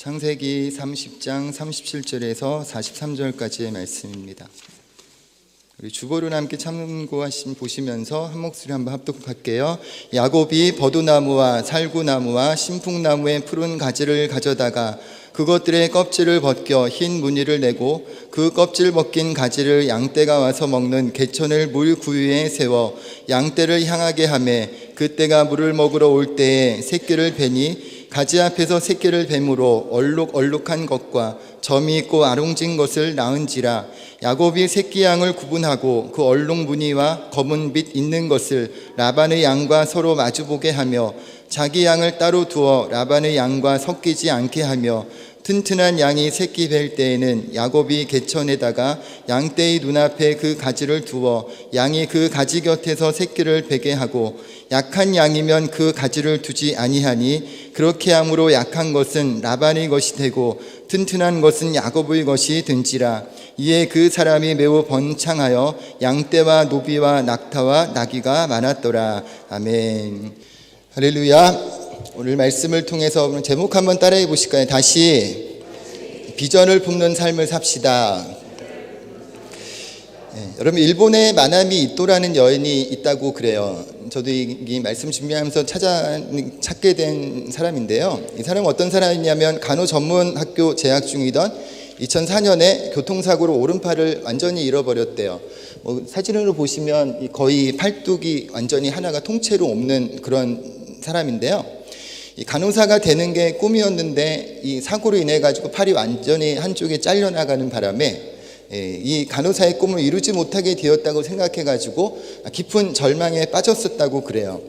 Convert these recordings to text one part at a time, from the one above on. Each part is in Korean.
창세기 30장 37절에서 43절까지의 말씀입니다. 우리 주보를 함께 보시면서 한 목소리 한번 합독할게요. 야곱이 버두나무와 살구나무와 신풍나무의 푸른 가지를 가져다가 그것들의 껍질을 벗겨 흰 무늬를 내고 그 껍질 벗긴 가지를 양떼가 와서 먹는 개천을 물 구유에 세워 양떼를 향하게 하매 그떼가 물을 먹으러 올 때에 새끼를 베니 가지 앞에서 새끼를 뱀으로 얼룩얼룩한 것과 점이 있고 아롱진 것을 낳은지라. 야곱이 새끼 양을 구분하고 그 얼룩 무늬와 검은 빛 있는 것을 라반의 양과 서로 마주보게 하며 자기 양을 따로 두어 라반의 양과 섞이지 않게 하며 튼튼한 양이 새끼 뵐 때에는 야곱이 개천에다가 양떼의 눈앞에 그 가지를 두어 양이 그 가지 곁에서 새끼를 베게 하고 약한 양이면 그 가지를 두지 아니하니 그렇게 함으로 약한 것은 라반의 것이 되고 튼튼한 것은 야곱의 것이 된지라. 이에 그 사람이 매우 번창하여 양떼와 노비와 낙타와 나귀가 많았더라. 아멘. 할렐루야. 오늘 말씀을 통해서 오늘 제목 한번 따라해 보실까요? 다시 비전을 품는 삶을 삽시다. 여러분, 일본에 마나미 이토라는 여인이 있다고 그래요. 저도 이 말씀 준비하면서 찾게 된 사람인데요. 이 사람은 어떤 사람이냐면 간호전문학교 재학 중이던 2004년에 교통사고로 오른팔을 완전히 잃어버렸대요. 사진으로 보시면 거의 팔뚝이 완전히 하나가 통째로 없는 그런 사람인데요. 이 간호사가 되는 게 꿈이었는데 이 사고로 인해 가지고 팔이 완전히 한쪽에 잘려나가는 바람에 이 간호사의 꿈을 이루지 못하게 되었다고 생각해 가지고 깊은 절망에 빠졌었다고 그래요.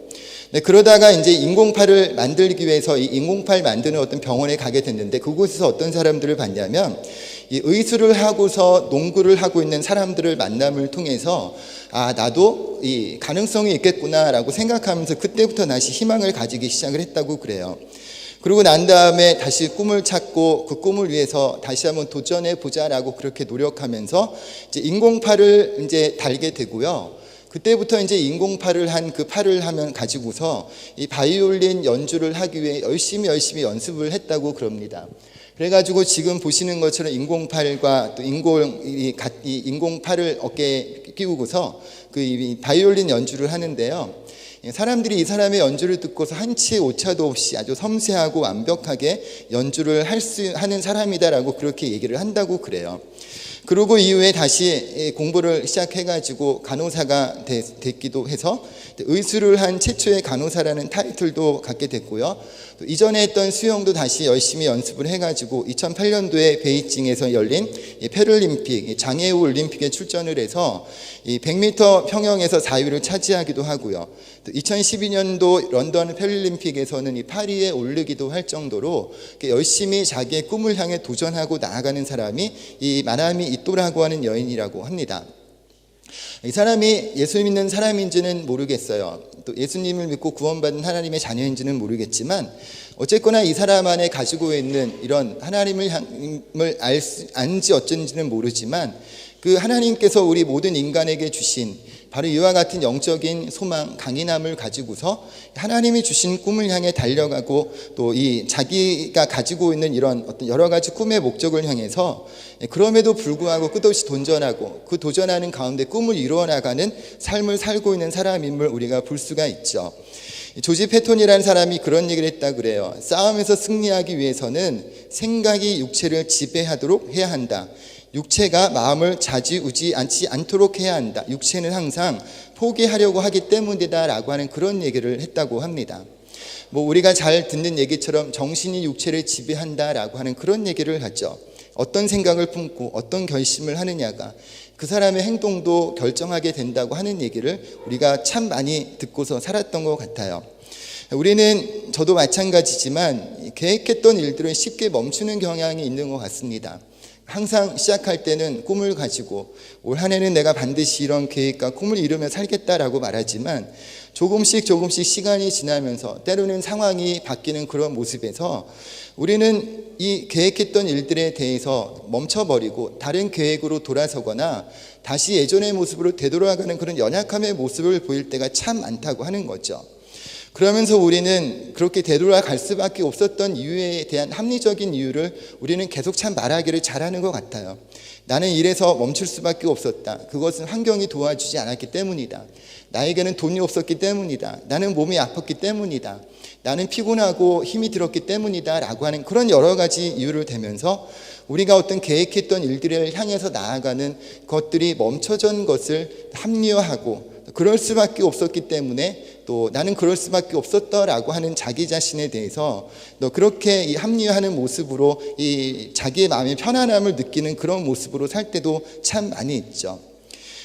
그러다가 이제 인공팔을 만들기 위해서 이 인공팔 만드는 어떤 병원에 가게 됐는데 그곳에서 어떤 사람들을 봤냐면 이 의술을 하고서 농구를 하고 있는 사람들을 만남을 통해서 나도 이 가능성이 있겠구나라고 생각하면서 그때부터 다시 희망을 가지기 시작을 했다고 그래요. 그러고 난 다음에 다시 꿈을 찾고 그 꿈을 위해서 다시 한번 도전해 보자라고 그렇게 노력하면서 이제 인공팔을 이제 달게 되고요. 그때부터 이제 인공팔을 한 그 팔을 가지고서 이 바이올린 연주를 하기 위해 열심히 연습을 했다고 그럽니다. 그래가지고 지금 보시는 것처럼 인공팔과 또 인공팔을 어깨에 끼우고서 그 바이올린 연주를 하는데요. 사람들이 이 사람의 연주를 듣고서 한치의 오차도 없이 아주 섬세하고 완벽하게 연주를 하는 사람이다라고 그렇게 얘기를 한다고 그래요. 그리고 이후에 다시 공부를 시작해가지고 간호사가 됐기도 해서 의술을 한 최초의 간호사라는 타이틀도 갖게 됐고요. 또 이전에 했던 수영도 다시 열심히 연습을 해가지고 2008년도에 베이징에서 열린 패럴림픽 장애우 올림픽에 출전을 해서 이 100m 평영에서 4위를 차지하기도 하고요. 또 2012년도 런던 패럴림픽에서는 이 파리에 오르기도 할 정도로 열심히 자기의 꿈을 향해 도전하고 나아가는 사람이 이 마나미 이토라고 하는 여인이라고 합니다. 이 사람이 예수 믿는 사람인지는 모르겠어요. 또 예수님을 믿고 구원받은 하나님의 자녀인지는 모르겠지만 어쨌거나 이 사람 안에 가지고 있는 이런 하나님을 안지 어쩐지는 모르지만 그 하나님께서 우리 모든 인간에게 주신 바로 이와 같은 영적인 소망, 강인함을 가지고서 하나님이 주신 꿈을 향해 달려가고 또 이 자기가 가지고 있는 이런 어떤 여러 가지 꿈의 목적을 향해서 그럼에도 불구하고 끝없이 도전하고 그 도전하는 가운데 꿈을 이루어 나가는 삶을 살고 있는 사람임을 우리가 볼 수가 있죠. 조지 패톤이라는 사람이 그런 얘기를 했다 그래요. 싸움에서 승리하기 위해서는 생각이 육체를 지배하도록 해야 한다. 육체가 마음을 좌지우지 않도록 해야 한다. 육체는 항상 포기하려고 하기 때문이다 라고 하는 그런 얘기를 했다고 합니다. 우리가 잘 듣는 얘기처럼 정신이 육체를 지배한다라고 하는 그런 얘기를 하죠. 어떤 생각을 품고 어떤 결심을 하느냐가 그 사람의 행동도 결정하게 된다고 하는 얘기를 우리가 참 많이 듣고서 살았던 것 같아요. 우리는 저도 마찬가지지만 계획했던 일들을 쉽게 멈추는 경향이 있는 것 같습니다. 항상 시작할 때는 꿈을 가지고 올 한 해는 내가 반드시 이런 계획과 꿈을 이루며 살겠다라고 말하지만 조금씩 시간이 지나면서 때로는 상황이 바뀌는 그런 모습에서 우리는 이 계획했던 일들에 대해서 멈춰버리고 다른 계획으로 돌아서거나 다시 예전의 모습으로 되돌아가는 그런 연약함의 모습을 보일 때가 참 많다고 하는 거죠. 그러면서 우리는 그렇게 되돌아갈 수밖에 없었던 이유에 대한 합리적인 이유를 우리는 계속 참 말하기를 잘하는 것 같아요. 나는 이래서 멈출 수밖에 없었다. 그것은 환경이 도와주지 않았기 때문이다. 나에게는 돈이 없었기 때문이다. 나는 몸이 아팠기 때문이다. 나는 피곤하고 힘이 들었기 때문이다 라고 하는 그런 여러 가지 이유를 대면서 우리가 어떤 계획했던 일들을 향해서 나아가는 것들이 멈춰진 것을 합리화하고 그럴 수밖에 없었기 때문에 또 나는 그럴 수밖에 없었다라고 하는 자기 자신에 대해서 또 그렇게 이 합리화하는 모습으로 이 자기의 마음의 편안함을 느끼는 그런 모습으로 살 때도 참 많이 있죠.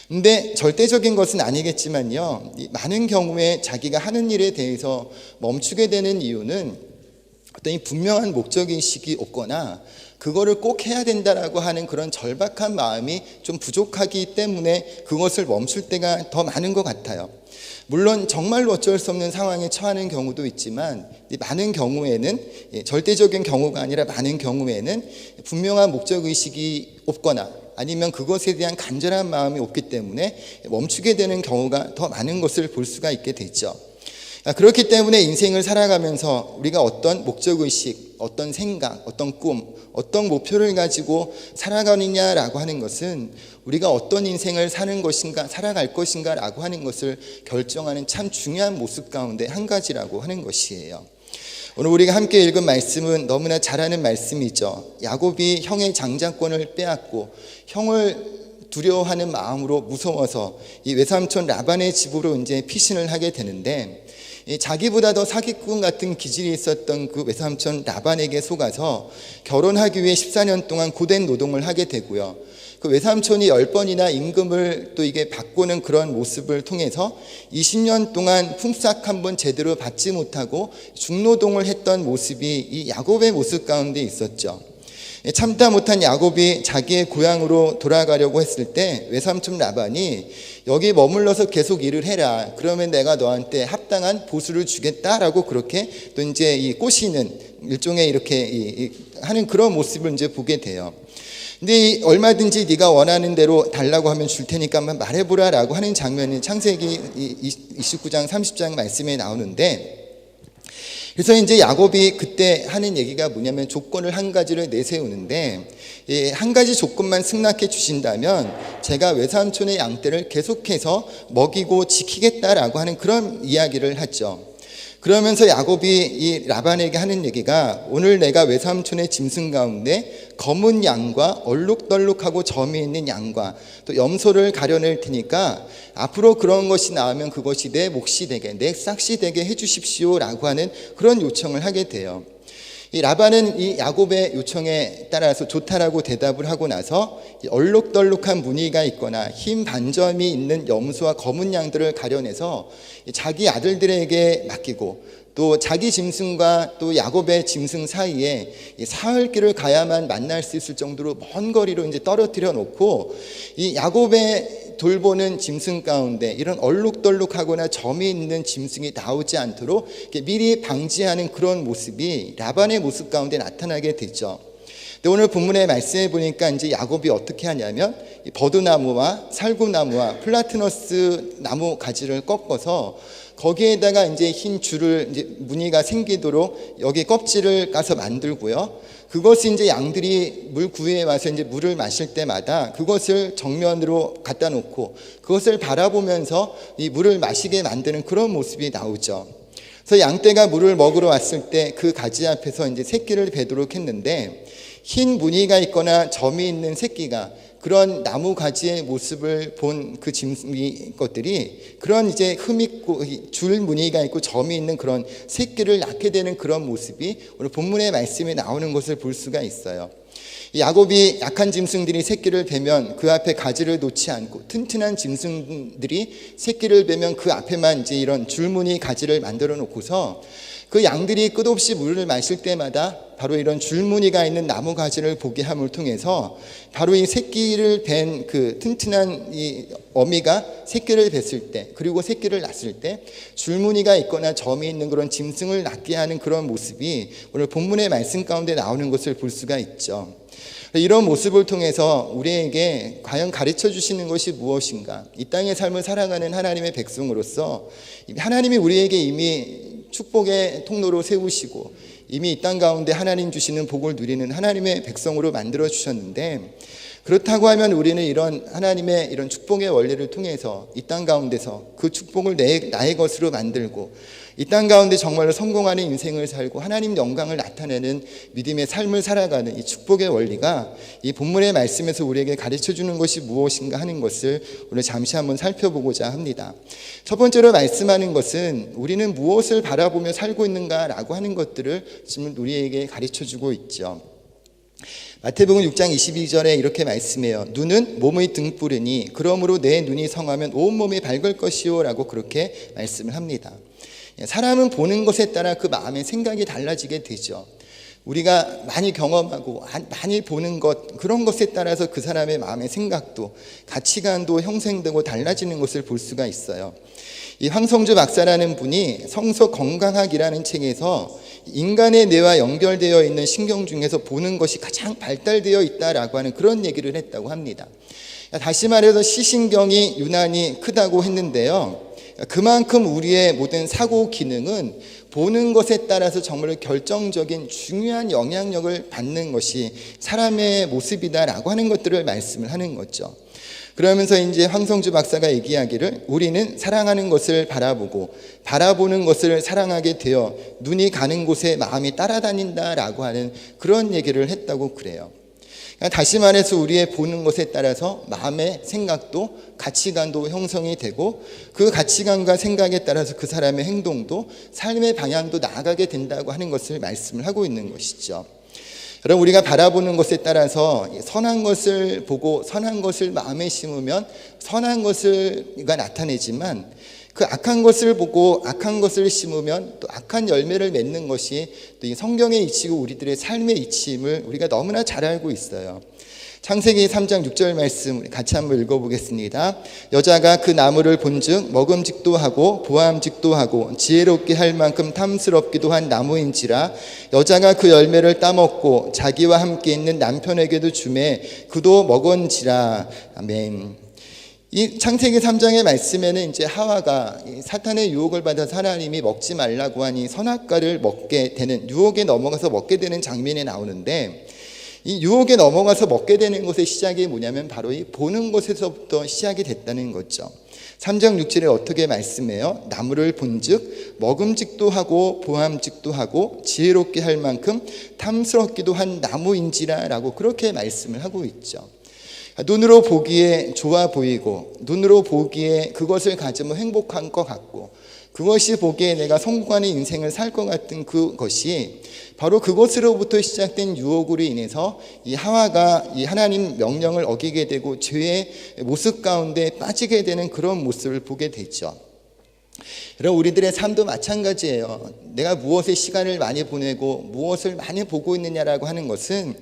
근데 절대적인 것은 아니겠지만요, 많은 경우에 자기가 하는 일에 대해서 멈추게 되는 이유는 어떤 이 분명한 목적의식이 없거나 그거를 꼭 해야 된다라고 하는 그런 절박한 마음이 좀 부족하기 때문에 그것을 멈출 때가 더 많은 것 같아요. 물론 정말로 어쩔 수 없는 상황에 처하는 경우도 있지만 많은 경우에는, 절대적인 경우가 아니라 많은 경우에는 분명한 목적의식이 없거나 아니면 그것에 대한 간절한 마음이 없기 때문에 멈추게 되는 경우가 더 많은 것을 볼 수가 있게 되죠. 그렇기 때문에 인생을 살아가면서 우리가 어떤 목적의식, 어떤 생각, 어떤 꿈, 어떤 목표를 가지고 살아가느냐라고 하는 것은 우리가 어떤 인생을 사는 것인가, 살아갈 것인가 라고 하는 것을 결정하는 참 중요한 모습 가운데 한 가지라고 하는 것이에요. 오늘 우리가 함께 읽은 말씀은 너무나 잘 아는 말씀이죠. 야곱이 형의 장자권을 빼앗고 형을 두려워하는 마음으로 무서워서 이 외삼촌 라반의 집으로 이제 피신을 하게 되는데, 자기보다 더 사기꾼 같은 기질이 있었던 그 외삼촌 라반에게 속아서 결혼하기 위해 14년 동안 고된 노동을 하게 되고요. 그 외삼촌이 10번이나 임금을 또 이게 바꾸는 그런 모습을 통해서 20년 동안 품삯 한번 제대로 받지 못하고 중노동을 했던 모습이 이 야곱의 모습 가운데 있었죠. 참다 못한 야곱이 자기의 고향으로 돌아가려고 했을 때 외삼촌 라반이 여기 머물러서 계속 일을 해라. 그러면 내가 너한테 합당한 보수를 주겠다라고 그렇게 또 이제 이 꼬시는 일종의 이렇게 하는 그런 모습을 이제 보게 돼요. 근데 얼마든지 네가 원하는 대로 달라고 하면 줄 테니까 한번 말해보라라고 하는 장면이 창세기 29장 30장 말씀에 나오는데, 그래서 이제 야곱이 그때 하는 얘기가 뭐냐면 조건을 한 가지를 내세우는데, 한 가지 조건만 승낙해 주신다면 제가 외삼촌의 양떼를 계속해서 먹이고 지키겠다라고 하는 그런 이야기를 하죠. 그러면서 야곱이 이 라반에게 하는 얘기가, 오늘 내가 외삼촌의 짐승 가운데 검은 양과 얼룩덜룩하고 점이 있는 양과 또 염소를 가려낼 테니까 앞으로 그런 것이 나오면 그것이 내 몫이 되게, 내 싹이 되게 해주십시오라고 하는 그런 요청을 하게 돼요. 이 라반은 이 야곱의 요청에 따라서 좋다라고 대답을 하고 나서 얼룩덜룩한 무늬가 있거나 흰 반점이 있는 염소와 검은 양들을 가려내서 자기 아들들에게 맡기고, 또 자기 짐승과 또 야곱의 짐승 사이에 사흘길을 가야만 만날 수 있을 정도로 먼 거리로 이제 떨어뜨려 놓고, 이 야곱의 돌보는 짐승 가운데 이런 얼룩덜룩하거나 점이 있는 짐승이 나오지 않도록 미리 방지하는 그런 모습이 라반의 모습 가운데 나타나게 되죠. 근데 오늘 본문의 말씀해 보니까 이제 야곱이 어떻게 하냐면 버드나무와 살구나무와 플라티너스 나무 가지를 꺾어서 거기에다가 이제 흰 줄을 이제 무늬가 생기도록 여기 껍질을 까서 만들고요. 그것이 이제 양들이 물 구유에 와서 이제 물을 마실 때마다 그것을 정면으로 갖다 놓고 그것을 바라보면서 이 물을 마시게 만드는 그런 모습이 나오죠. 그래서 양떼가 물을 먹으러 왔을 때 그 가지 앞에서 이제 새끼를 베도록 했는데, 흰 무늬가 있거나 점이 있는 새끼가 그런 나무 가지의 모습을 본 그 짐승 것들이 그런 이제 흠 있고 줄 무늬가 있고 점이 있는 그런 새끼를 낳게 되는 그런 모습이 오늘 본문의 말씀에 나오는 것을 볼 수가 있어요. 야곱이 약한 짐승들이 새끼를 베면 그 앞에 가지를 놓지 않고, 튼튼한 짐승들이 새끼를 베면 그 앞에만 이제 이런 줄무늬 가지를 만들어 놓고서 그 양들이 끝없이 물을 마실 때마다 바로 이런 줄무늬가 있는 나무 가지를 보게 함을 통해서 바로 이 새끼를 벤 그 튼튼한 이 어미가 새끼를 뱄을 때, 그리고 새끼를 낳았을 때 줄무늬가 있거나 점이 있는 그런 짐승을 낳게 하는 그런 모습이 오늘 본문의 말씀 가운데 나오는 것을 볼 수가 있죠. 이런 모습을 통해서 우리에게 과연 가르쳐 주시는 것이 무엇인가? 이 땅의 삶을 살아가는 하나님의 백성으로서 하나님이 우리에게 이미 축복의 통로로 세우시고 이미 이 땅 가운데 하나님 주시는 복을 누리는 하나님의 백성으로 만들어 주셨는데, 그렇다고 하면 우리는 이런 하나님의 이런 축복의 원리를 통해서 이 땅 가운데서 그 축복을 나의 것으로 만들고 이 땅 가운데 정말로 성공하는 인생을 살고 하나님 영광을 나타내는 믿음의 삶을 살아가는 이 축복의 원리가 이 본문의 말씀에서 우리에게 가르쳐주는 것이 무엇인가 하는 것을 오늘 잠시 한번 살펴보고자 합니다. 첫 번째로 말씀하는 것은 우리는 무엇을 바라보며 살고 있는가라고 하는 것들을 지금 우리에게 가르쳐주고 있죠. 마태복음 6장 22절에 이렇게 말씀해요. 눈은 몸의 등불이니 그러므로 내 눈이 성하면 온몸이 밝을 것이요 라고 그렇게 말씀을 합니다. 사람은 보는 것에 따라 그 마음의 생각이 달라지게 되죠. 우리가 많이 경험하고 많이 보는 것, 그런 것에 따라서 그 사람의 마음의 생각도 가치관도 형성되고 달라지는 것을 볼 수가 있어요. 이 황성주 박사라는 분이 성서 건강학이라는 책에서 인간의 뇌와 연결되어 있는 신경 중에서 보는 것이 가장 발달되어 있다라고 하는 그런 얘기를 했다고 합니다. 다시 말해서 시신경이 유난히 크다고 했는데요, 그만큼 우리의 모든 사고 기능은 보는 것에 따라서 정말 결정적인 중요한 영향력을 받는 것이 사람의 모습이다라고 하는 것들을 말씀을 하는 거죠. 그러면서 이제 황성주 박사가 얘기하기를 우리는 사랑하는 것을 바라보고 바라보는 것을 사랑하게 되어 눈이 가는 곳에 마음이 따라다닌다라고 하는 그런 얘기를 했다고 그래요. 다시 말해서 우리의 보는 것에 따라서 마음의 생각도 가치관도 형성이 되고 그 가치관과 생각에 따라서 그 사람의 행동도 삶의 방향도 나아가게 된다고 하는 것을 말씀을 하고 있는 것이죠. 여러분, 우리가 바라보는 것에 따라서 선한 것을 보고 선한 것을 마음에 심으면 선한 것을가 나타내지만 그 악한 것을 보고 악한 것을 심으면 또 악한 열매를 맺는 것이 또 이 성경의 이치고 우리들의 삶의 이치임을 우리가 너무나 잘 알고 있어요. 창세기 3장 6절 말씀 같이 한번 읽어보겠습니다. 여자가 그 나무를 본즉 먹음직도 하고 보암직도 하고 지혜롭게 할 만큼 탐스럽기도 한 나무인지라 여자가 그 열매를 따먹고 자기와 함께 있는 남편에게도 주매 그도 먹은지라. 아멘. 이 창세기 3장의 말씀에는 이제 하와가 사탄의 유혹을 받아서 하나님이 먹지 말라고 하니 선악과를 먹게 되는, 유혹에 넘어가서 먹게 되는 장면이 나오는데, 이 유혹에 넘어가서 먹게 되는 것의 시작이 뭐냐면 바로 이 보는 것에서부터 시작이 됐다는 거죠. 3장 6절에 어떻게 말씀해요? 나무를 본즉 먹음직도 하고 보암직도 하고 지혜롭게 할 만큼 탐스럽기도 한 나무인지라 라고 그렇게 말씀을 하고 있죠. 눈으로 보기에 좋아 보이고 눈으로 보기에 그것을 가지면 행복한 것 같고 그것이 보기에 내가 성공하는 인생을 살 것 같은 그것이 바로 그것으로부터 시작된 유혹으로 인해서 이 하와가 이 하나님 명령을 어기게 되고 죄의 모습 가운데 빠지게 되는 그런 모습을 보게 되죠. 여러분, 우리들의 삶도 마찬가지예요. 내가 무엇에 시간을 많이 보내고 무엇을 많이 보고 있느냐라고 하는 것은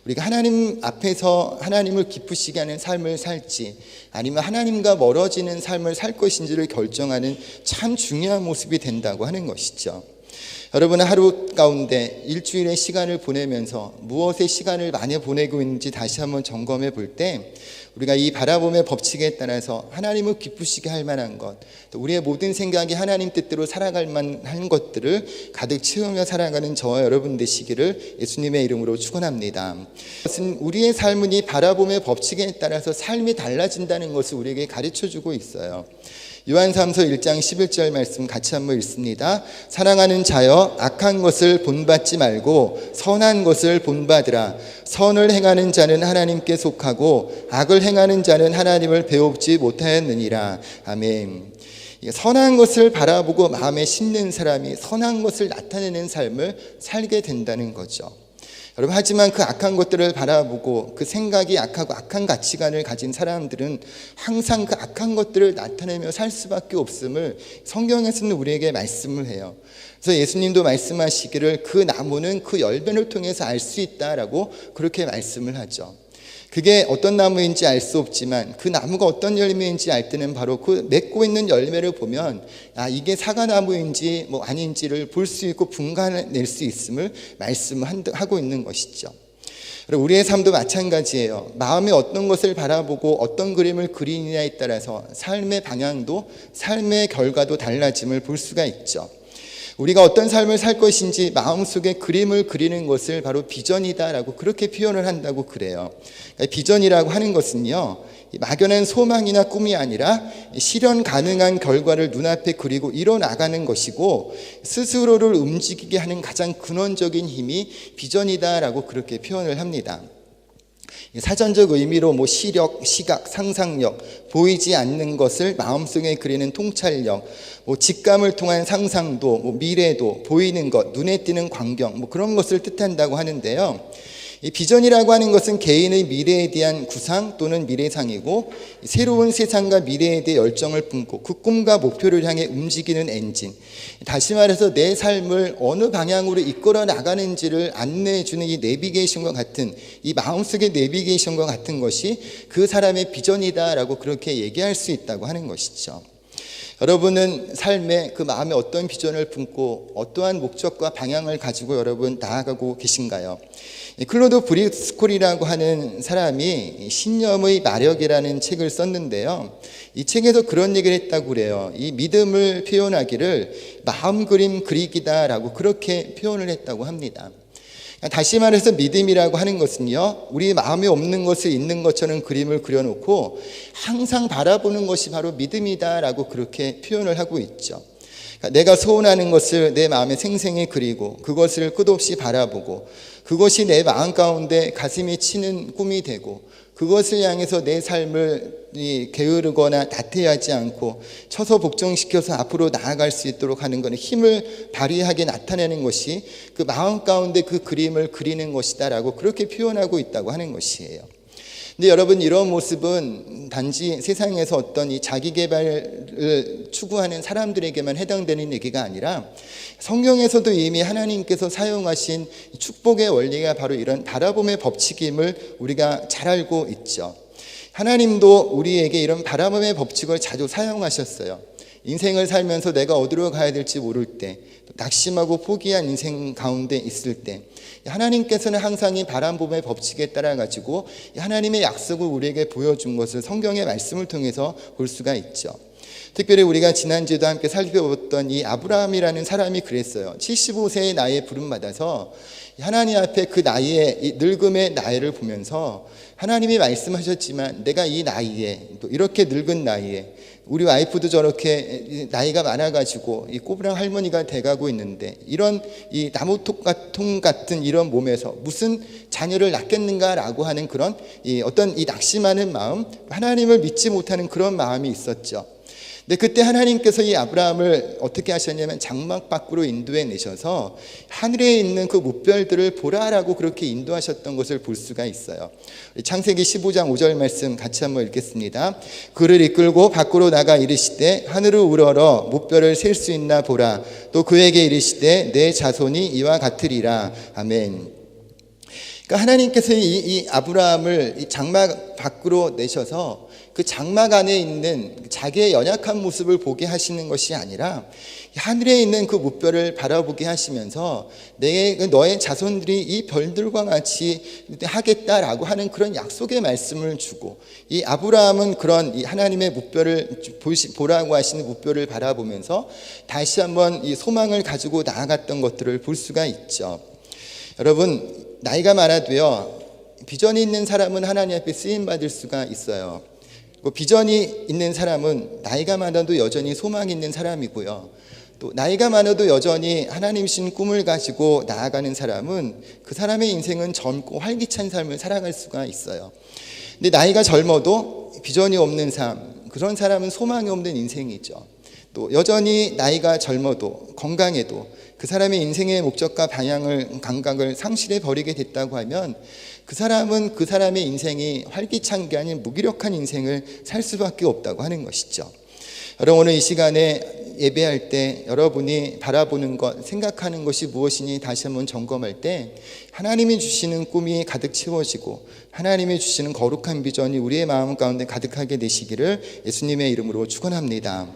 우리가 하나님 앞에서 하나님을 기쁘시게 하는 삶을 살지 아니면 하나님과 멀어지는 삶을 살 것인지를 결정하는 참 중요한 모습이 된다고 하는 것이죠. 여러분은 하루 가운데 일주일의 시간을 보내면서 무엇에 시간을 많이 보내고 있는지 다시 한번 점검해 볼 때 우리가 이 바라봄의 법칙에 따라서 하나님을 기쁘시게 할 만한 것, 또 우리의 모든 생각이 하나님 뜻대로 살아갈 만한 것들을 가득 채우며 살아가는 저와 여러분 되시기를 예수님의 이름으로 축원합니다. 그것은 우리의 삶은 이 바라봄의 법칙에 따라서 삶이 달라진다는 것을 우리에게 가르쳐주고 있어요. 요한삼서 1장 11절 말씀 같이 한번 읽습니다. 사랑하는 자여 악한 것을 본받지 말고 선한 것을 본받으라. 선을 행하는 자는 하나님께 속하고 악을 행하는 자는 하나님을 배웁지 못하였느니라. 아멘. 선한 것을 바라보고 마음에 심는 사람이 선한 것을 나타내는 삶을 살게 된다는 거죠. 여러분, 하지만 그 악한 것들을 바라보고 그 생각이 악하고 악한 가치관을 가진 사람들은 항상 그 악한 것들을 나타내며 살 수밖에 없음을 성경에서는 우리에게 말씀을 해요. 그래서 예수님도 말씀하시기를 그 나무는 그 열매를 통해서 알 수 있다라고 그렇게 말씀을 하죠. 그게 어떤 나무인지 알 수 없지만 그 나무가 어떤 열매인지 알 때는 바로 그 맺고 있는 열매를 보면 이게 사과나무인지 뭐 아닌지를 볼 수 있고 분간해낼 수 있음을 말씀하고 있는 것이죠. 우리의 삶도 마찬가지예요. 마음에 어떤 것을 바라보고 어떤 그림을 그리느냐에 따라서 삶의 방향도 삶의 결과도 달라짐을 볼 수가 있죠. 우리가 어떤 삶을 살 것인지 마음속에 그림을 그리는 것을 바로 비전이다라고 그렇게 표현을 한다고 그래요. 그러니까 비전이라고 하는 것은요, 막연한 소망이나 꿈이 아니라 실현 가능한 결과를 눈앞에 그리고 이뤄나가는 것이고, 스스로를 움직이게 하는 가장 근원적인 힘이 비전이다라고 그렇게 표현을 합니다. 사전적 의미로 시력, 시각, 상상력, 보이지 않는 것을 마음속에 그리는 통찰력, 직감을 통한 상상도, 미래도, 보이는 것, 눈에 띄는 광경, 그런 것을 뜻한다고 하는데요. 이 비전이라고 하는 것은 개인의 미래에 대한 구상 또는 미래상이고, 새로운 세상과 미래에 대해 열정을 품고 그 꿈과 목표를 향해 움직이는 엔진, 다시 말해서 내 삶을 어느 방향으로 이끌어 나가는지를 안내해주는 이 내비게이션과 같은, 이 마음속의 내비게이션과 같은 것이 그 사람의 비전이다라고 그렇게 얘기할 수 있다고 하는 것이죠. 여러분은 삶에 그 마음에 어떤 비전을 품고 어떠한 목적과 방향을 가지고 여러분 나아가고 계신가요? 클로드 브릭스콜이라고 하는 사람이 신념의 마력이라는 책을 썼는데요, 이 책에서 그런 얘기를 했다고 그래요. 이 믿음을 표현하기를 마음 그림 그리기다라고 그렇게 표현을 했다고 합니다. 다시 말해서 믿음이라고 하는 것은요, 우리 마음에 없는 것을 있는 것처럼 그림을 그려놓고 항상 바라보는 것이 바로 믿음이다라고 그렇게 표현을 하고 있죠. 내가 소원하는 것을 내 마음에 생생히 그리고 그것을 끝없이 바라보고 그것이 내 마음 가운데 가슴이 치는 꿈이 되고 그것을 향해서 내 삶을 게으르거나 나태하지 않고 쳐서 복종시켜서 앞으로 나아갈 수 있도록 하는 것은 힘을 발휘하게 나타내는 것이 그 마음 가운데 그 그림을 그리는 것이다라고 그렇게 표현하고 있다고 하는 것이에요. 근데 여러분, 이런 모습은 단지 세상에서 어떤 이 자기 개발을 추구하는 사람들에게만 해당되는 얘기가 아니라 성경에서도 이미 하나님께서 사용하신 축복의 원리가 바로 이런 바라봄의 법칙임을 우리가 잘 알고 있죠. 하나님도 우리에게 이런 바라봄의 법칙을 자주 사용하셨어요. 인생을 살면서 내가 어디로 가야 될지 모를 때, 낙심하고 포기한 인생 가운데 있을 때 하나님께서는 항상 이 바라봄의 법칙에 따라 가지고 하나님의 약속을 우리에게 보여준 것을 성경의 말씀을 통해서 볼 수가 있죠. 특별히 우리가 지난주에도 함께 살펴봤던 이 아브라함이라는 사람이 그랬어요. 75세의 나이에 부름받아서 하나님 앞에 그 나이에, 이 늙음의 나이를 보면서 하나님이 말씀하셨지만 내가 이 나이에, 또 이렇게 늙은 나이에, 우리 와이프도 저렇게 나이가 많아가지고 이 꼬부랑 할머니가 돼가고 있는데 이런 이 나무통 같은 이런 몸에서 무슨 자녀를 낳겠는가라고 하는 그런 어떤 이 낙심하는 마음, 하나님을 믿지 못하는 그런 마음이 있었죠. 근데 그때 하나님께서 이 아브라함을 어떻게 하셨냐면 장막 밖으로 인도해 내셔서 하늘에 있는 그 무별들을 보라라고 그렇게 인도하셨던 것을 볼 수가 있어요. 창세기 15장 5절 말씀 같이 한번 읽겠습니다. 그를 이끌고 밖으로 나가 이르시되 하늘을 우러러 무별을 셀 수 있나 보라. 또 그에게 이르시되 내 자손이 이와 같으리라. 아멘. 그러니까 하나님께서 이 아브라함을 이 장막 밖으로 내셔서 그 장막 안에 있는 자기의 연약한 모습을 보게 하시는 것이 아니라 하늘에 있는 그 무별을 바라보게 하시면서 너의 자손들이 이 별들과 같이 하겠다라고 하는 그런 약속의 말씀을 주고, 이 아브라함은 그런 이 하나님의 무별을 보라고 하시는 무별을 바라보면서 다시 한번 이 소망을 가지고 나아갔던 것들을 볼 수가 있죠. 여러분, 나이가 많아도요, 비전이 있는 사람은 하나님 앞에 쓰임받을 수가 있어요. 비전이 있는 사람은 나이가 많아도 여전히 소망이 있는 사람이고요. 또 나이가 많아도 여전히 하나님 신 꿈을 가지고 나아가는 사람은 그 사람의 인생은 젊고 활기찬 삶을 살아갈 수가 있어요. 근데 나이가 젊어도 비전이 없는 삶, 그런 사람은 소망이 없는 인생이죠. 또 여전히 나이가 젊어도 건강해도 그 사람의 인생의 목적과 방향을, 감각을 상실해 버리게 됐다고 하면 그 사람은 그 사람의 인생이 활기찬 게 아닌 무기력한 인생을 살 수밖에 없다고 하는 것이죠. 여러분, 오늘 이 시간에 예배할 때 여러분이 바라보는 것, 생각하는 것이 무엇이니 다시 한번 점검할 때 하나님이 주시는 꿈이 가득 채워지고 하나님이 주시는 거룩한 비전이 우리의 마음 가운데 가득하게 되시기를 예수님의 이름으로 축원합니다.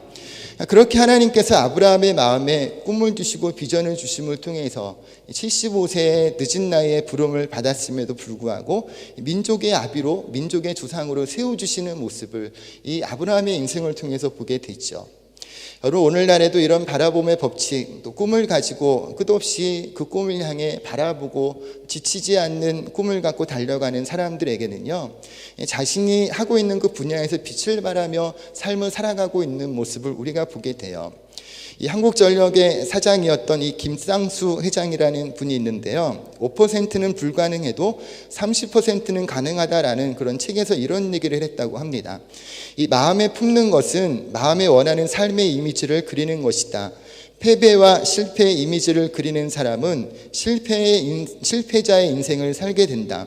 그렇게 하나님께서 아브라함의 마음에 꿈을 주시고 비전을 주심을 통해서 75세의 늦은 나이에 부름을 받았음에도 불구하고 민족의 아비로, 민족의 조상으로 세워주시는 모습을 이 아브라함의 인생을 통해서 보게 되죠. 여러분, 오늘날에도 이런 바라봄의 법칙, 또 꿈을 가지고 끝없이 그 꿈을 향해 바라보고 지치지 않는 꿈을 갖고 달려가는 사람들에게는요, 자신이 하고 있는 그 분야에서 빛을 발하며 삶을 살아가고 있는 모습을 우리가 보게 돼요. 이 한국전력의 사장이었던 이 김상수 회장이라는 분이 있는데요, 5%는 불가능해도 30%는 가능하다라는 그런 책에서 이런 얘기를 했다고 합니다. 이 마음에 품는 것은 마음에 원하는 삶의 이미지를 그리는 것이다. 패배와 실패의 이미지를 그리는 사람은 실패자의 인생을 살게 된다.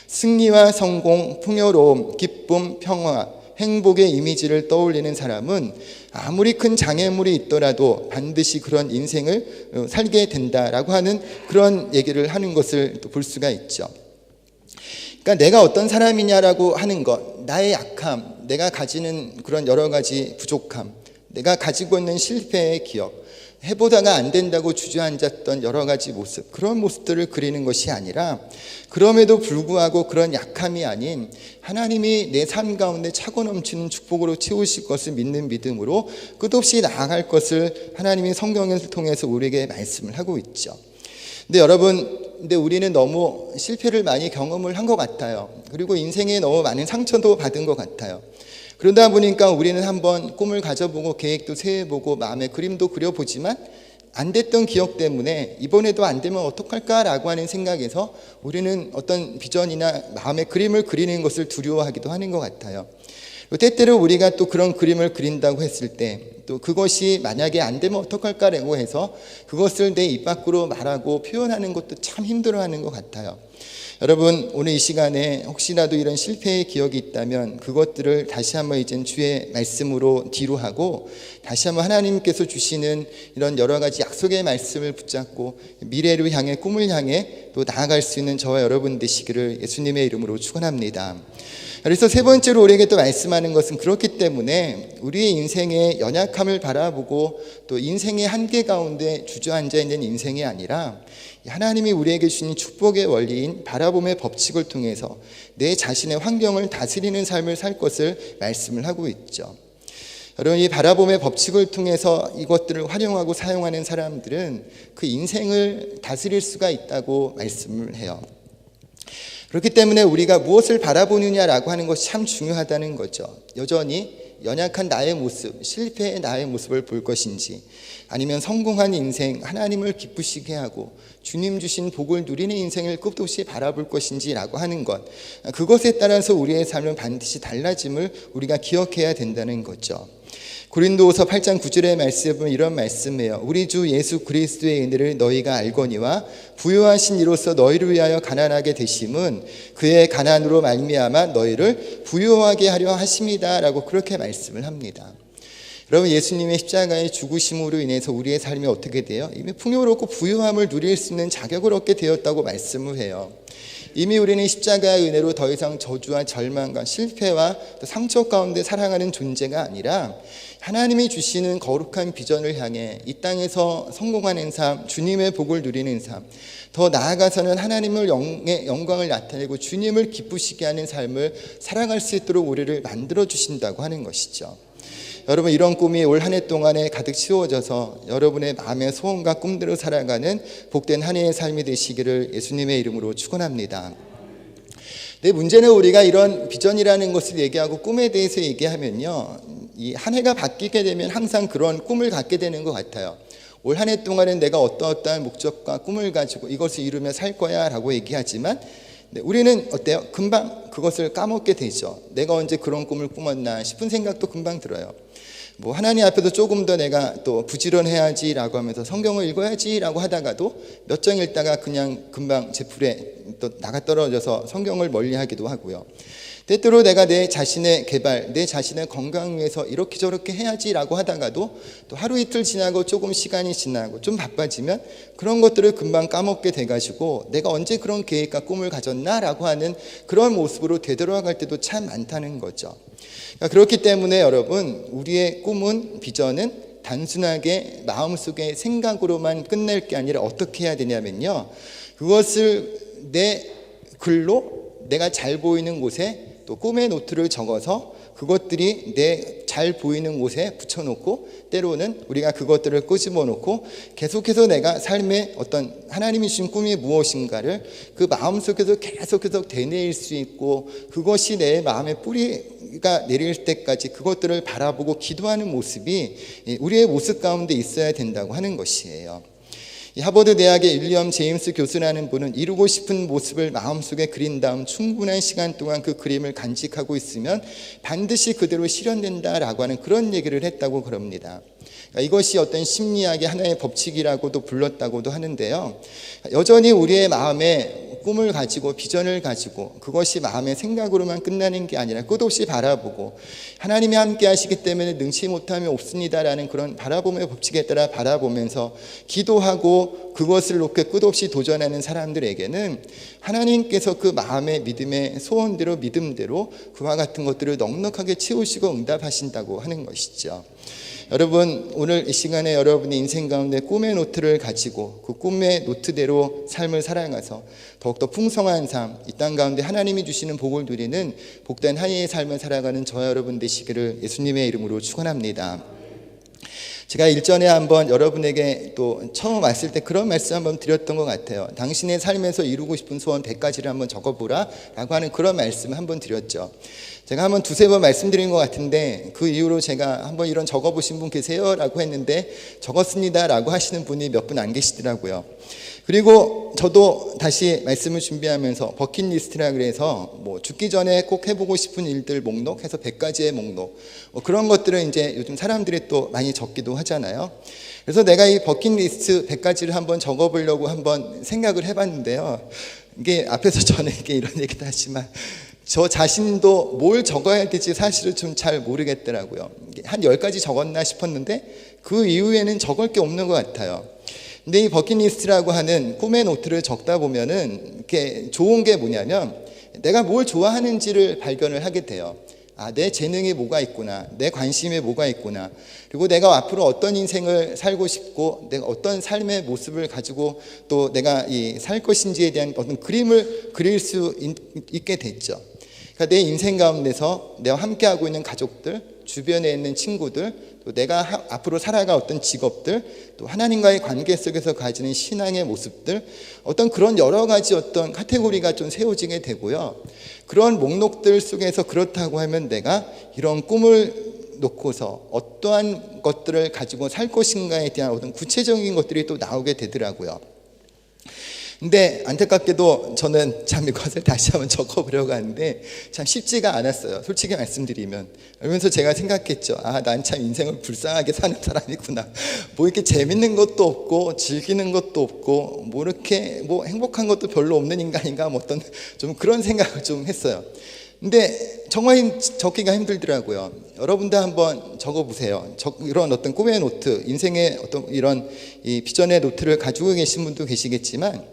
승리와 성공, 풍요로움, 기쁨, 평화, 행복의 이미지를 떠올리는 사람은 아무리 큰 장애물이 있더라도 반드시 그런 인생을 살게 된다라고 하는 그런 얘기를 하는 것을 또 볼 수가 있죠. 그러니까 내가 어떤 사람이냐라고 하는 것, 나의 약함, 내가 가지는 그런 여러 가지 부족함, 내가 가지고 있는 실패의 기억, 해보다가 안 된다고 주저앉았던 여러 가지 모습, 그런 모습들을 그리는 것이 아니라, 그럼에도 불구하고 그런 약함이 아닌 하나님이 내 삶 가운데 차고 넘치는 축복으로 채우실 것을 믿는 믿음으로 끝없이 나아갈 것을 하나님이 성경을 통해서 우리에게 말씀을 하고 있죠. 근데 우리는 너무 실패를 많이 경험을 한 것 같아요. 그리고 인생에 너무 많은 상처도 받은 것 같아요. 그러다 보니까 우리는 한번 꿈을 가져보고 계획도 세워보고 마음의 그림도 그려보지만 안 됐던 기억 때문에 이번에도 안 되면 어떡할까라고 하는 생각에서 우리는 어떤 비전이나 마음의 그림을 그리는 것을 두려워하기도 하는 것 같아요. 때때로 우리가 또 그런 그림을 그린다고 했을 때 또 그것이 만약에 안 되면 어떡할까라고 해서 그것을 내 입 밖으로 말하고 표현하는 것도 참 힘들어하는 것 같아요. 여러분, 오늘 이 시간에 혹시라도 이런 실패의 기억이 있다면 그것들을 다시 한번 이제 주의 말씀으로 뒤로 하고 다시 한번 하나님께서 주시는 이런 여러 가지 약속의 말씀을 붙잡고 미래를 향해, 꿈을 향해 또 나아갈 수 있는 저와 여러분 되시기를 예수님의 이름으로 축원합니다. 그래서 세 번째로 우리에게 또 말씀하는 것은, 그렇기 때문에 우리의 인생의 연약함을 바라보고 또 인생의 한계 가운데 주저앉아 있는 인생이 아니라 하나님이 우리에게 주신 축복의 원리인 바라봄의 법칙을 통해서 내 자신의 환경을 다스리는 삶을 살 것을 말씀을 하고 있죠. 여러분, 이 바라봄의 법칙을 통해서 이것들을 활용하고 사용하는 사람들은 그 인생을 다스릴 수가 있다고 말씀을 해요. 그렇기 때문에 우리가 무엇을 바라보느냐라고 하는 것이 참 중요하다는 거죠. 여전히 연약한 나의 모습, 실패의 나의 모습을 볼 것인지, 아니면 성공한 인생, 하나님을 기쁘시게 하고 주님 주신 복을 누리는 인생을 끝없이 바라볼 것인지라고 하는 것, 그것에 따라서 우리의 삶은 반드시 달라짐을 우리가 기억해야 된다는 거죠. 고린도후서 8장 9절의 말씀은 이런 말씀이에요. 우리 주 예수 그리스도의 은혜를 너희가 알거니와 부요하신 이로써 너희를 위하여 가난하게 되심은 그의 가난으로 말미암아 너희를 부요하게 하려 하심이다라고 그렇게 말씀을 합니다. 여러분, 예수님의 십자가의 죽으심으로 인해서 우리의 삶이 어떻게 돼요? 이미 풍요롭고 부유함을 누릴 수 있는 자격을 얻게 되었다고 말씀을 해요. 이미 우리는 십자가의 은혜로 더 이상 저주와 절망과 실패와 상처 가운데 살아가는 존재가 아니라 하나님이 주시는 거룩한 비전을 향해 이 땅에서 성공하는 삶, 주님의 복을 누리는 삶, 더 나아가서는 하나님의 영광을 나타내고 주님을 기쁘시게 하는 삶을 살아갈 수 있도록 우리를 만들어 주신다고 하는 것이죠. 여러분, 이런 꿈이 올 한 해 동안에 가득 채워져서 여러분의 마음의 소원과 꿈대로 살아가는 복된 한 해의 삶이 되시기를 예수님의 이름으로 축원합니다. 근데 문제는 우리가 이런 비전이라는 것을 얘기하고 꿈에 대해서 얘기하면요, 이 한 해가 바뀌게 되면 항상 그런 꿈을 갖게 되는 것 같아요. 올 한 해 동안은 내가 어떠한 목적과 꿈을 가지고 이것을 이루며 살 거야 라고 얘기하지만 우리는 어때요? 금방 그것을 까먹게 되죠. 내가 언제 그런 꿈을 꾸었나 싶은 생각도 금방 들어요. 하나님 앞에서 조금 더 내가 또 부지런해야지 라고 하면서 성경을 읽어야지 라고 하다가도 몇 장 읽다가 그냥 금방 제 불에 또 나가 떨어져서 성경을 멀리 하기도 하고요. 때때로 내가 내 자신의 개발, 내 자신의 건강 위해서 이렇게 저렇게 해야지 라고 하다가도 또 하루 이틀 지나고 조금 시간이 지나고 좀 바빠지면 그런 것들을 금방 까먹게 돼가지고 내가 언제 그런 계획과 꿈을 가졌나 라고 하는 그런 모습으로 되돌아갈 때도 참 많다는 거죠. 그렇기 때문에 여러분, 우리의 꿈은, 비전은 단순하게 마음속의 생각으로만 끝낼 게 아니라 어떻게 해야 되냐면요, 그것을 내 글로 내가 잘 보이는 곳에 또 꿈의 노트를 적어서 그것들이 내 잘 보이는 곳에 붙여놓고 때로는 우리가 그것들을 끄집어 놓고 계속해서 내가 삶의 어떤 하나님이 주신 꿈이 무엇인가를 그 마음속에서 계속해서 되뇌일 수 있고 그것이 내 마음의 뿌리가 내릴 때까지 그것들을 바라보고 기도하는 모습이 우리의 모습 가운데 있어야 된다고 하는 것이에요. 하버드 대학의 윌리엄 제임스 교수라는 분은 이루고 싶은 모습을 마음속에 그린 다음 충분한 시간 동안 그 그림을 간직하고 있으면 반드시 그대로 실현된다라고 하는 그런 얘기를 했다고 그럽니다. 이것이 어떤 심리학의 하나의 법칙이라고도 불렀다고도 하는데요. 여전히 우리의 마음에 꿈을 가지고 비전을 가지고 그것이 마음의 생각으로만 끝나는 게 아니라 끝없이 바라보고 하나님이 함께 하시기 때문에 능치 못함이 없습니다라는 그런 바라봄의 법칙에 따라 바라보면서 기도하고 그것을 놓고 끝없이 도전하는 사람들에게는 하나님께서 그 마음의 믿음의 소원대로 믿음대로 그와 같은 것들을 넉넉하게 채우시고 응답하신다고 하는 것이죠. 여러분, 오늘 이 시간에 여러분의 인생 가운데 꿈의 노트를 가지고 그 꿈의 노트대로 삶을 살아가서 더욱더 풍성한 삶, 이 땅 가운데 하나님이 주시는 복을 누리는 복된 한의의 삶을 살아가는 저와 여러분 되시기를 예수님의 이름으로 축원합니다. 제가 일전에 한번 여러분에게 또 처음 왔을 때 그런 말씀 한번 드렸던 것 같아요. 당신의 삶에서 이루고 싶은 소원 100가지를 한번 적어보라 라고 하는 그런 말씀 한번 드렸죠. 제가 한번 두세 번 말씀드린 것 같은데 그 이후로 제가 한번 이런 적어보신 분 계세요? 라고 했는데 적었습니다 라고 하시는 분이 몇 분 안 계시더라고요. 그리고 저도 다시 말씀을 준비하면서 버킷리스트라 그래서 뭐 죽기 전에 꼭 해보고 싶은 일들 목록 해서 100가지의 목록 그런 것들을 이제 요즘 사람들이 또 많이 적기도 하잖아요. 그래서 내가 이 버킷리스트 100가지를 한번 적어보려고 한번 생각을 해봤는데요. 이게 앞에서 저는 이게 이런 얘기도 하지만 저 자신도 뭘 적어야 될지 사실은 좀 잘 모르겠더라고요. 한 10가지 적었나 싶었는데 그 이후에는 적을 게 없는 것 같아요. 근데 이 버킷리스트라고 하는 꿈의 노트를 적다 보면은 이렇게 좋은 게 뭐냐면 내가 뭘 좋아하는지를 발견을 하게 돼요. 아, 내 재능이 뭐가 있구나, 내 관심이 뭐가 있구나, 그리고 내가 앞으로 어떤 인생을 살고 싶고 내가 어떤 삶의 모습을 가지고 또 내가 살 것인지에 대한 어떤 그림을 그릴 수 있게 됐죠. 그러니까 내 인생 가운데서 내가 함께하고 있는 가족들, 주변에 있는 친구들, 또 내가 앞으로 살아갈 어떤 직업들, 또 하나님과의 관계 속에서 가지는 신앙의 모습들, 어떤 그런 여러 가지 어떤 카테고리가 좀 세워지게 되고요. 그런 목록들 속에서 그렇다고 하면 내가 이런 꿈을 놓고서 어떠한 것들을 가지고 살 것인가에 대한 어떤 구체적인 것들이 또 나오게 되더라고요. 근데 안타깝게도 저는 참 이것을 다시 한번 적어보려고 하는데 참 쉽지가 않았어요. 솔직히 말씀드리면. 그러면서 제가 생각했죠. 아, 난 참 인생을 불쌍하게 사는 사람이구나. 뭐 이렇게 재밌는 것도 없고 즐기는 것도 없고 뭐 이렇게 뭐 행복한 것도 별로 없는 인간인가 뭐 어떤 좀 그런 생각을 좀 했어요. 근데 정말 적기가 힘들더라고요. 여러분도 한번 적어보세요. 이런 어떤 꿈의 노트, 인생의 어떤 이런 이 비전의 노트를 가지고 계신 분도 계시겠지만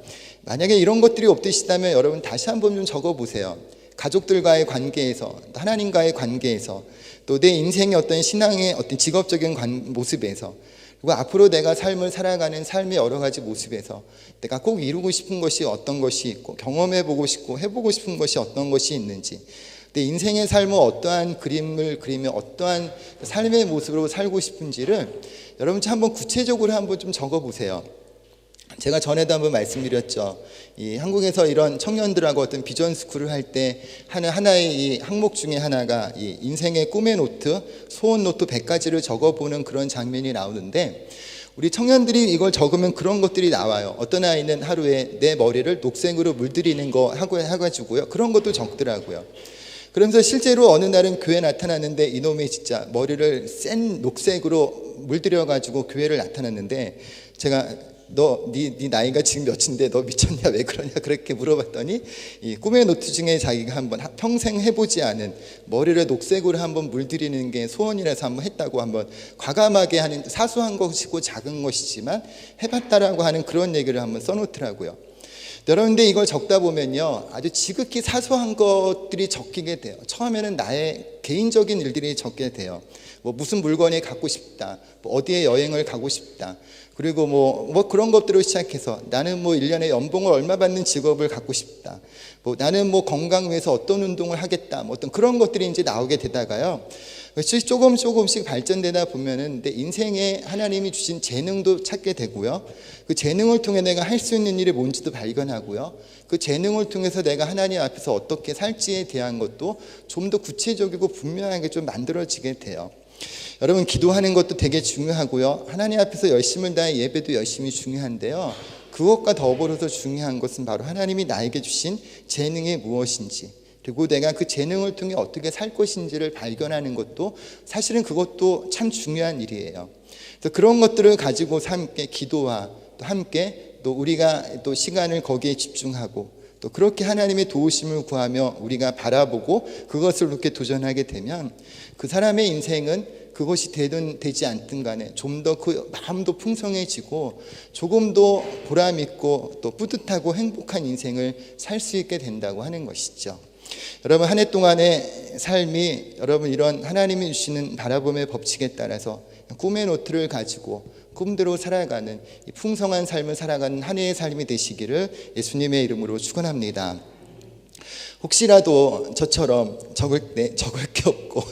만약에 이런 것들이 없으시다면 여러분 다시 한번 좀 적어보세요. 가족들과의 관계에서, 하나님과의 관계에서, 또 내 인생의 어떤 신앙의 어떤 직업적인 모습에서, 그리고 앞으로 내가 삶을 살아가는 삶의 여러 가지 모습에서 내가 꼭 이루고 싶은 것이 어떤 것이 있고 경험해보고 싶고 해보고 싶은 것이 어떤 것이 있는지, 내 인생의 삶을 어떠한 그림을 그리며 어떠한 삶의 모습으로 살고 싶은지를 여러분 한번 구체적으로 한번 좀 적어보세요. 제가 전에도 한번 말씀드렸죠. 이 한국에서 이런 청년들하고 어떤 비전 스쿨을 할 때 하는 하나의 이 항목 중에 하나가 이 인생의 꿈의 노트, 소원 노트 100가지를 적어보는 그런 장면이 나오는데 우리 청년들이 이걸 적으면 그런 것들이 나와요. 어떤 아이는 하루에 내 머리를 녹색으로 물들이는 거 해가지고요. 그런 것도 적더라고요. 그러면서 실제로 어느 날은 교회에 나타났는데 이놈이 진짜 머리를 센 녹색으로 물들여가지고 교회를 나타났는데 제가 네 나이가 지금 몇인데 너 미쳤냐 왜 그러냐 그렇게 물어봤더니 이 꿈의 노트 중에 자기가 한번 평생 해보지 않은 머리를 녹색으로 한번 물들이는 게 소원이라서 한번 했다고 한번 과감하게 하는 사소한 것이고 작은 것이지만 해봤다라고 하는 그런 얘기를 한번 써놓더라고요. 여러분들 이걸 적다 보면요 아주 지극히 사소한 것들이 적히게 돼요. 처음에는 나의 개인적인 일들이 적게 돼요. 뭐 무슨 물건이 갖고 싶다, 뭐 어디에 여행을 가고 싶다, 그리고 뭐 그런 것들을 시작해서 나는 뭐 1년에 연봉을 얼마 받는 직업을 갖고 싶다, 뭐 나는 뭐 건강 위해서 어떤 운동을 하겠다, 뭐 어떤 그런 것들이 이제 나오게 되다가요, 조금씩 발전되다 보면은 내 인생에 하나님이 주신 재능도 찾게 되고요, 그 재능을 통해 내가 할 수 있는 일이 뭔지도 발견하고요, 그 재능을 통해서 내가 하나님 앞에서 어떻게 살지에 대한 것도 좀 더 구체적이고 분명하게 좀 만들어지게 돼요. 여러분, 기도하는 것도 되게 중요하고요, 하나님 앞에서 열심을 다해 예배도 열심히 중요한데요, 그것과 더불어서 중요한 것은 바로 하나님이 나에게 주신 재능이 무엇인지, 그리고 내가 그 재능을 통해 어떻게 살 것인지를 발견하는 것도 사실은 그것도 참 중요한 일이에요. 그래서 그런 것들을 가지고서 함께 기도와 또 함께 또 우리가 또 시간을 거기에 집중하고 또 그렇게 하나님의 도우심을 구하며 우리가 바라보고 그것을 그렇게 도전하게 되면 그 사람의 인생은 그것이 되든 되지 않든 간에 좀 더 그 마음도 풍성해지고 조금 더 보람 있고 또 뿌듯하고 행복한 인생을 살 수 있게 된다고 하는 것이죠. 여러분, 한 해 동안의 삶이 여러분 이런 하나님이 주시는 바라봄의 법칙에 따라서 꿈의 노트를 가지고 꿈대로 살아가는 이 풍성한 삶을 살아가는 한 해의 삶이 되시기를 예수님의 이름으로 축원합니다. 혹시라도 저처럼 적을 게 없고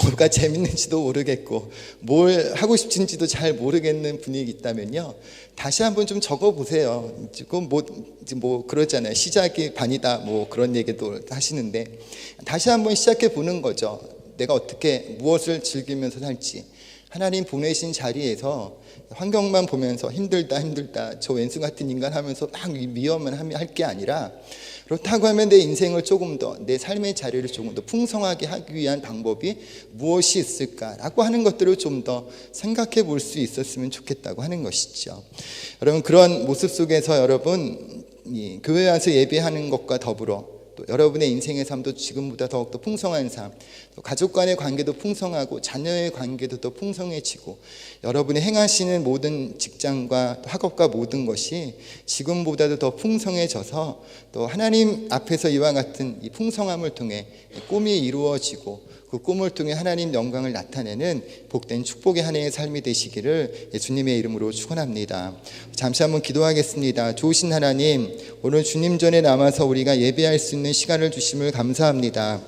뭐가 재밌는지도 모르겠고 뭘 하고 싶은지도 잘 모르겠는 분이 있다면요, 다시 한번 좀 적어보세요. 지금 뭐 그러잖아요. 시작이 반이다 뭐 그런 얘기도 하시는데 다시 한번 시작해 보는 거죠. 내가 어떻게 무엇을 즐기면서 살지, 하나님 보내신 자리에서 환경만 보면서 힘들다 저 왼수 같은 인간 하면서 막 미워만 할 게 아니라, 그렇다고 하면 내 인생을 조금 더, 내 삶의 자리를 조금 더 풍성하게 하기 위한 방법이 무엇이 있을까라고 하는 것들을 좀 더 생각해 볼 수 있었으면 좋겠다고 하는 것이죠. 여러분, 그런 모습 속에서 여러분 교회 와서 예배하는 것과 더불어 또 여러분의 인생의 삶도 지금보다 더욱더 풍성한 삶, 또 가족 간의 관계도 풍성하고 자녀의 관계도 더 풍성해지고 여러분이 행하시는 모든 직장과 학업과 모든 것이 지금보다도 더 풍성해져서 또 하나님 앞에서 이와 같은 이 풍성함을 통해 꿈이 이루어지고 그 꿈을 통해 하나님 영광을 나타내는 복된 축복의 한 해의 삶이 되시기를 예수님의 이름으로 축원합니다. 잠시 한번 기도하겠습니다. 좋으신 하나님, 오늘 주님 전에 남아서 우리가 예배할 수 있는 시간을 주심을 감사합니다.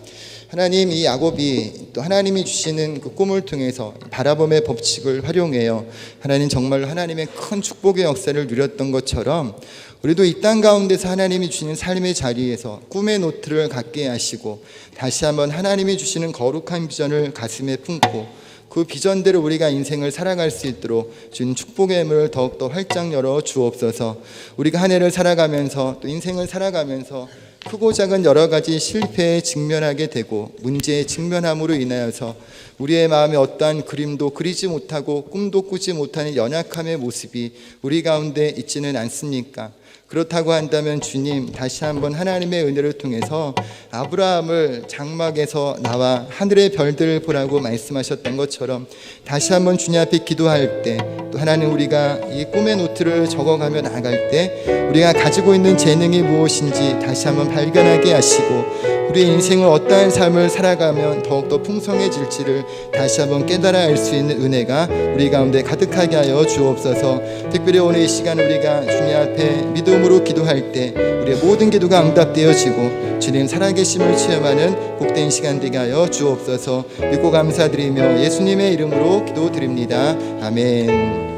하나님, 이 야곱이 또 하나님이 주시는 그 꿈을 통해서 바라봄의 법칙을 활용해요, 하나님 정말로 하나님의 큰 축복의 역사를 누렸던 것처럼 우리도 이 땅 가운데서 하나님이 주시는 삶의 자리에서 꿈의 노트를 갖게 하시고 다시 한번 하나님이 주시는 거룩한 비전을 가슴에 품고 그 비전대로 우리가 인생을 살아갈 수 있도록 주님 축복의 문을 더욱더 활짝 열어 주옵소서. 우리가 한 해를 살아가면서 또 인생을 살아가면서 크고 작은 여러 가지 실패에 직면하게 되고 문제에 직면함으로 인하여서 우리의 마음에 어떠한 그림도 그리지 못하고 꿈도 꾸지 못하는 연약함의 모습이 우리 가운데 있지는 않습니까? 그렇다고 한다면 주님, 다시 한번 하나님의 은혜를 통해서 아브라함을 장막에서 나와 하늘의 별들을 보라고 말씀하셨던 것처럼 다시 한번 주님 앞에 기도할 때 또 하나님, 우리가 이 꿈의 노트를 적어가며 나아갈 때 우리가 가지고 있는 재능이 무엇인지 다시 한번 발견하게 하시고 우리의 인생을 어떠한 삶을 살아가면 더욱더 풍성해질지를 다시 한번 깨달아 알 수 있는 은혜가 우리 가운데 가득하게 하여 주옵소서. 특별히 오늘 이 시간 우리가 주님 앞에 믿음으로 기도할 때 우리의 모든 기도가 응답되어지고 주님 살아계심을 체험하는 복된 시간 되게 하여 주옵소서. 믿고 감사드리며 예수님의 이름으로 기도드립니다. 아멘.